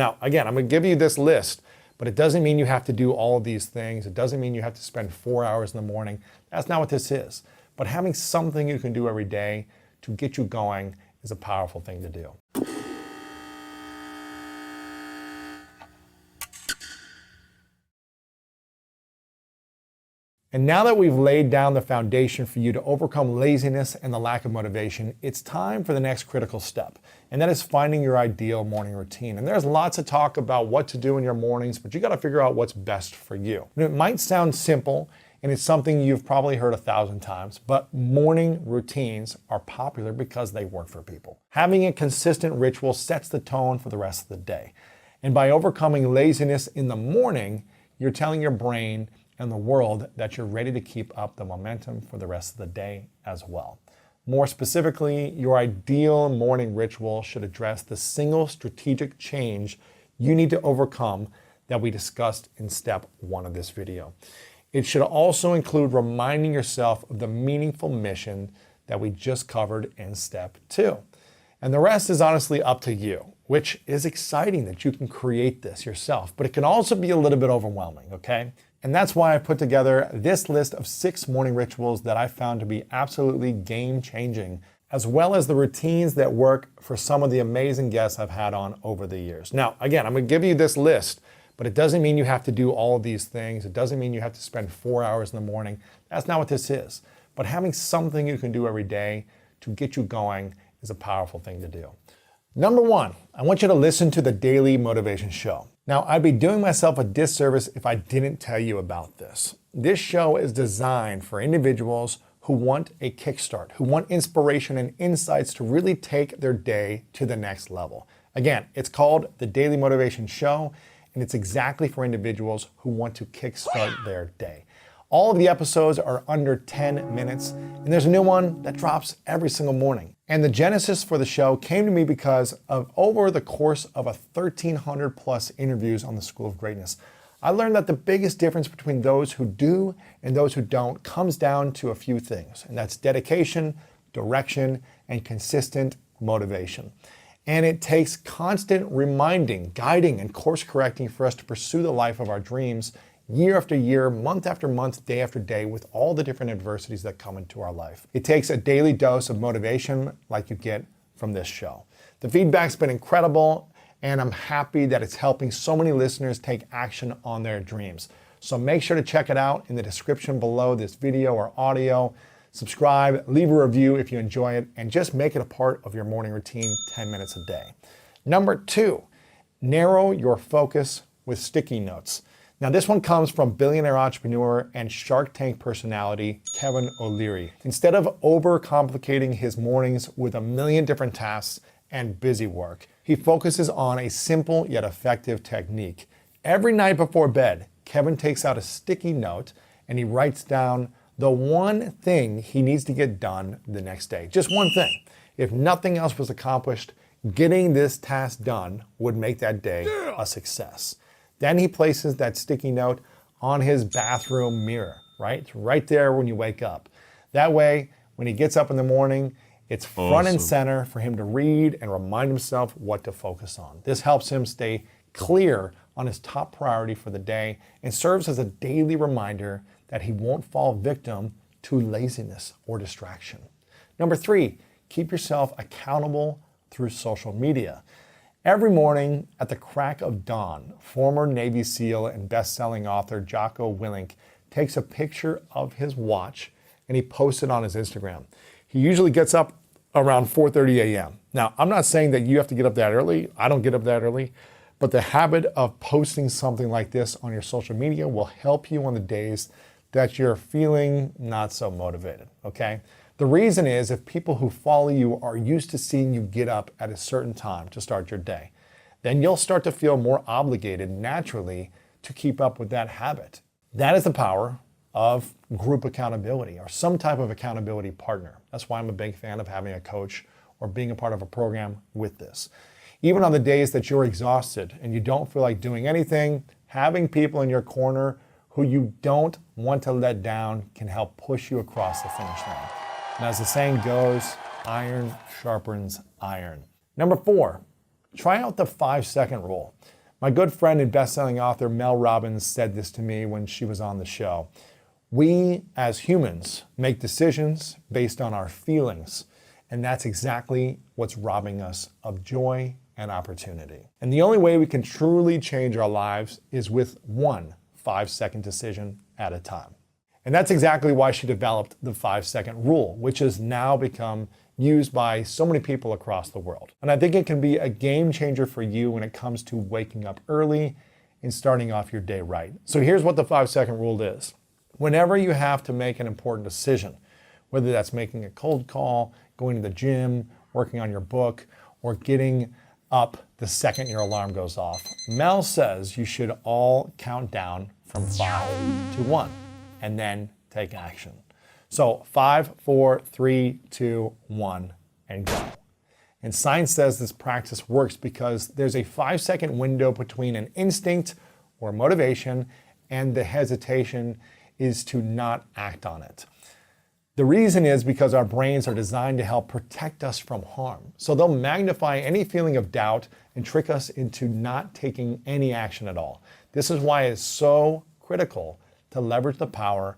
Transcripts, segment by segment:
Now, again, I'm going to give you this list, but it doesn't mean you have to do all of these things. It doesn't mean you have to spend 4 hours in the morning. That's not what this is. But having something you can do every day to get you going is a powerful thing to do. And now that we've laid down the foundation for you to overcome laziness and the lack of motivation, it's time for the next critical step, and that is finding your ideal morning routine. And there's lots of talk about what to do in your mornings, but you got to figure out what's best for you. And it might sound simple, and it's something you've probably heard 1,000 times, but morning routines are popular because they work for people. Having a consistent ritual sets the tone for the rest of the day. And by overcoming laziness in the morning, you're telling your brain and the world that you're ready to keep up the momentum for the rest of the day as well. More specifically, your ideal morning ritual should address the single strategic change you need to overcome that we discussed in step 1 of this video. It should also include reminding yourself of the meaningful mission that we just covered in step 2. And the rest is honestly up to you, which is exciting that you can create this yourself, but it can also be a little bit overwhelming, okay? And that's why I put together this list of 6 morning rituals that I found to be absolutely game-changing, as well as the routines that work for some of the amazing guests I've had on over the years. Now, again, I'm going to give you this list, but it doesn't mean you have to do all of these things. It doesn't mean you have to spend 4 hours in the morning. That's not what this is. But having something you can do every day to get you going is a powerful thing to do. Number 1, I want you to listen to the Daily Motivation Show. Now, I'd be doing myself a disservice if I didn't tell you about this. This show is designed for individuals who want a kickstart, who want inspiration and insights to really take their day to the next level. Again, it's called the Daily Motivation Show, and it's exactly for individuals who want to kickstart their day. All of the episodes are under 10 minutes, and there's a new one that drops every single morning. And the genesis for the show came to me because of over the course of 1,300 plus interviews on the School of Greatness. I learned that the biggest difference between those who do and those who don't comes down to a few things, and that's dedication, direction, and consistent motivation. And it takes constant reminding, guiding, and course correcting for us to pursue the life of our dreams year after year, month after month, day after day, with all the different adversities that come into our life. It takes a daily dose of motivation like you get from this show. The feedback's been incredible, and I'm happy that it's helping so many listeners take action on their dreams. So make sure to check it out in the description below this video or audio. Subscribe, leave a review if you enjoy it, and just make it a part of your morning routine 10 minutes a day. Number 2, narrow your focus with sticky notes. Now, this one comes from billionaire entrepreneur and Shark Tank personality, Kevin O'Leary. Instead of overcomplicating his mornings with a million different tasks and busy work, he focuses on a simple yet effective technique. Every night before bed, Kevin takes out a sticky note and he writes down the one thing he needs to get done the next day. Just one thing. If nothing else was accomplished, getting this task done would make that day a success. Then he places that sticky note on his bathroom mirror, right? It's right there when you wake up. That way, when he gets up in the morning, it's front and center for him to read and remind himself what to focus on. This helps him stay clear on his top priority for the day and serves as a daily reminder that he won't fall victim to laziness or distraction. Number 3, keep yourself accountable through social media. Every morning at the crack of dawn, former Navy SEAL and best-selling author Jocko Willink takes a picture of his watch and he posts it on his Instagram. He usually gets up around 4:30 a.m. Now, I'm not saying that you have to get up that early. I don't get up that early. But the habit of posting something like this on your social media will help you on the days that you're feeling not so motivated, okay? The reason is if people who follow you are used to seeing you get up at a certain time to start your day, then you'll start to feel more obligated naturally to keep up with that habit. That is the power of group accountability or some type of accountability partner. That's why I'm a big fan of having a coach or being a part of a program with this. Even on the days that you're exhausted and you don't feel like doing anything, having people in your corner who you don't want to let down can help push you across the finish line. And as the saying goes, iron sharpens iron. Number 4, Try out the 5-second rule. My good friend and best-selling author Mel Robbins said this to me when she was on the show. We, as humans, make decisions based on our feelings, and that's exactly what's robbing us of joy and opportunity. And the only way we can truly change our lives is with one 5-second decision at a time. And that's exactly why she developed the 5-second rule, which has now become used by so many people across the world. And I think it can be a game changer for you when it comes to waking up early and starting off your day right. So here's what the 5-second rule is. Whenever you have to make an important decision, whether that's making a cold call, going to the gym, working on your book, or getting up the second your alarm goes off, Mel says you should all count down from 5 to 1 and then take action. So 5, 4, 3, 2, 1, and go. And science says this practice works because there's a 5-second window between an instinct or motivation and the hesitation is to not act on it. The reason is because our brains are designed to help protect us from harm. So they'll magnify any feeling of doubt and trick us into not taking any action at all. This is why it's so critical to leverage the power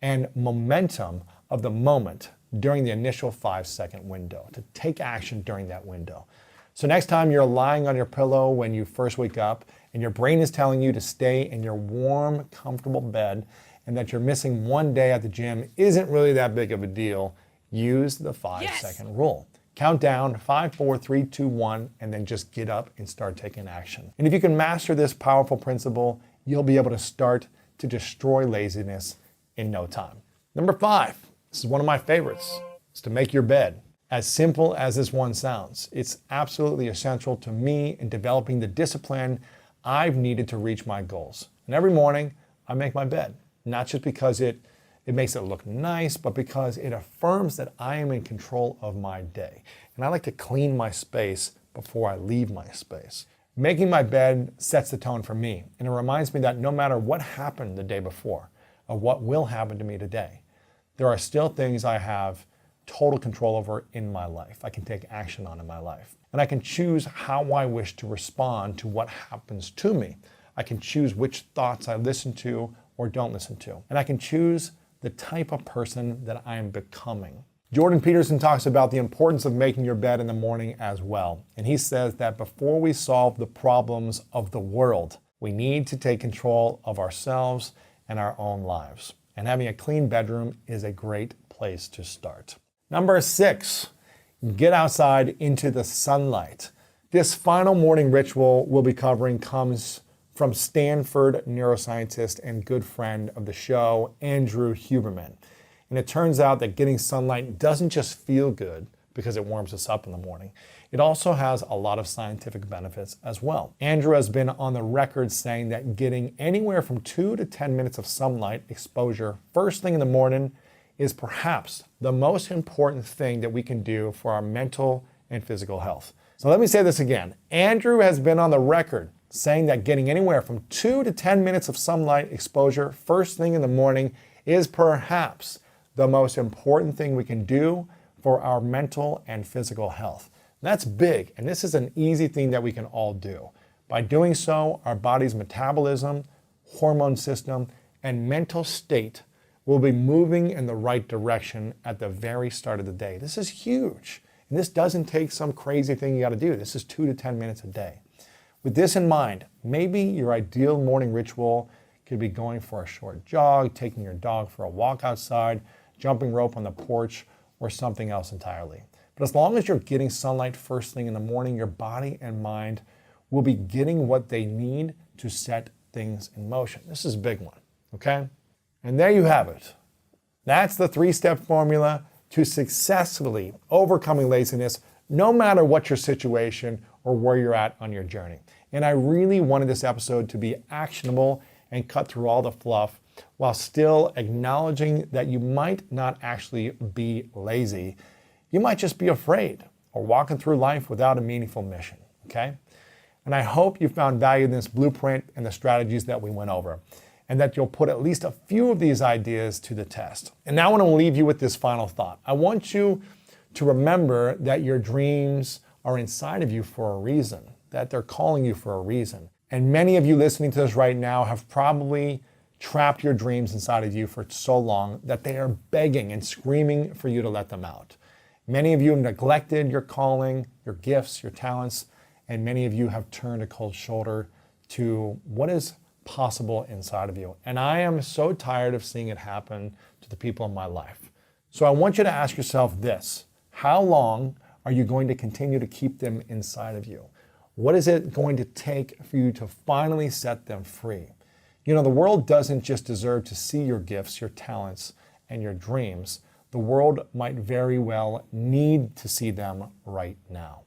and momentum of the moment during the initial 5-second window, to take action during that window. So next time you're lying on your pillow when you first wake up and your brain is telling you to stay in your warm, comfortable bed and that you're missing one day at the gym isn't really that big of a deal, use the 5-second rule. Count down 5, 4, 3, 2, 1, and then just get up and start taking action. And if you can master this powerful principle, you'll be able to start to destroy laziness in no time. Number 5, this is one of my favorites, is to make your bed. As simple as this one sounds, it's absolutely essential to me in developing the discipline I've needed to reach my goals. And every morning, I make my bed, not just because it makes it look nice, but because it affirms that I am in control of my day. And I like to clean my space before I leave my space. Making my bed sets the tone for me, and it reminds me that no matter what happened the day before, or what will happen to me today, there are still things I have total control over in my life. I can take action on in my life. And I can choose how I wish to respond to what happens to me. I can choose which thoughts I listen to or don't listen to. And I can choose the type of person that I am becoming. Jordan Peterson talks about the importance of making your bed in the morning as well. And he says that before we solve the problems of the world, we need to take control of ourselves and our own lives. And having a clean bedroom is a great place to start. Number 6, get outside into the sunlight. This final morning ritual we'll be covering comes from Stanford neuroscientist and good friend of the show, Andrew Huberman. And it turns out that getting sunlight doesn't just feel good because it warms us up in the morning. It also has a lot of scientific benefits as well. Andrew has been on the record saying that getting anywhere from 2 to 10 minutes of sunlight exposure first thing in the morning is perhaps the most important thing that we can do for our mental and physical health. So let me say this again. Andrew has been on the record saying that getting anywhere from 2 to 10 minutes of sunlight exposure first thing in the morning is perhaps the most important thing we can do for our mental and physical health. That's big, and this is an easy thing that we can all do. By doing so, our body's metabolism, hormone system, and mental state will be moving in the right direction at the very start of the day. This is huge, and this doesn't take some crazy thing you gotta do. This is 2 to 10 minutes a day. With this in mind, maybe your ideal morning ritual could be going for a short jog, taking your dog for a walk outside, jumping rope on the porch, or something else entirely. But as long as you're getting sunlight first thing in the morning, your body and mind will be getting what they need to set things in motion. This is a big one, okay? And there you have it. That's the 3-step formula to successfully overcoming laziness, no matter what your situation or where you're at on your journey. And I really wanted this episode to be actionable and cut through all the fluff while still acknowledging that you might not actually be lazy. You might just be afraid or walking through life without a meaningful mission, okay? And I hope you found value in this blueprint and the strategies that we went over, and that you'll put at least a few of these ideas to the test. And now I want to leave you with this final thought. I want you to remember that your dreams are inside of you for a reason. that they're calling you for a reason. And many of you listening to this right now have probably trapped your dreams inside of you for so long that they are begging and screaming for you to let them out. Many of you have neglected your calling, your gifts, your talents, and many of you have turned a cold shoulder to what is possible inside of you. And I am so tired of seeing it happen to the people in my life. So I want you to ask yourself this: how long are you going to continue to keep them inside of you? What is it going to take for you to finally set them free? You know, the world doesn't just deserve to see your gifts, your talents, and your dreams. The world might very well need to see them right now.